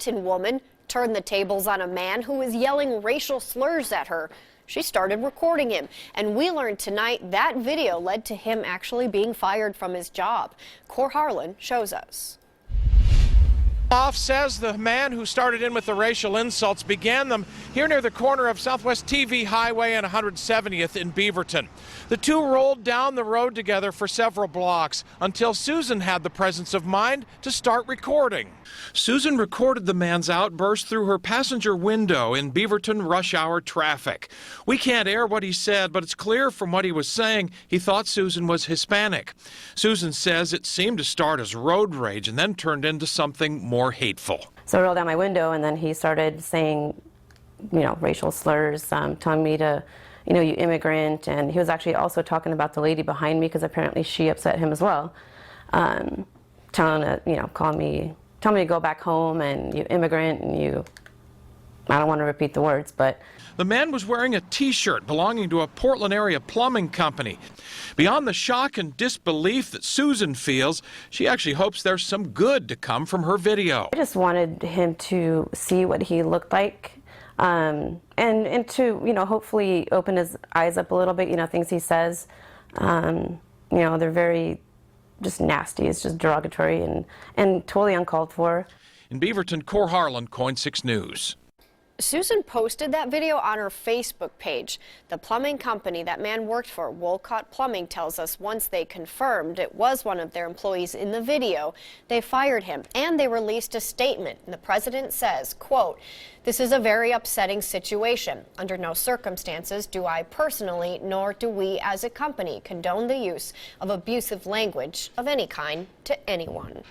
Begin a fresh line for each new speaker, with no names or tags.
Beaverton woman turned the tables on a man who was yelling racial slurs at her. She started recording him, and we learned tonight that video led to him actually being fired from his job. Cor Harlan shows us.
Off says the man who started in with the racial insults began them here near the corner of Southwest TV Highway and 170th in Beaverton. The two rolled down the road together for several blocks until Susan had the presence of mind to start recording. Susan recorded the man's outburst through her passenger window in Beaverton rush hour traffic. We can't air what he said, but it's clear from what he was saying he thought Susan was Hispanic. Susan says it seemed to start as road rage and then turned into something more hateful.
So I rolled down my window, and then he started saying, racial slurs, telling me to, you immigrant, and he was actually also talking about the lady behind me because apparently she upset him as well, telling me to go back home and you immigrant and I don't want to repeat the words, but.
The man was wearing a T-shirt belonging to a Portland area plumbing company. Beyond the shock and disbelief that Susan feels, she actually hopes there's some good to come from her video.
I just wanted him to see what he looked like, and to, hopefully open his eyes up a little bit, things he says, they're very just nasty. It's just derogatory and totally uncalled for.
In Beaverton, Cor Harlan, KOIN 6 News.
Susan posted that video on her Facebook page. The plumbing company that man worked for, Wolcott Plumbing, tells us once they confirmed it was one of their employees in the video, they fired him and they released a statement. And the president says, quote, "This is a very upsetting situation. Under no circumstances do I personally, nor do we as a company, condone the use of abusive language of any kind to anyone."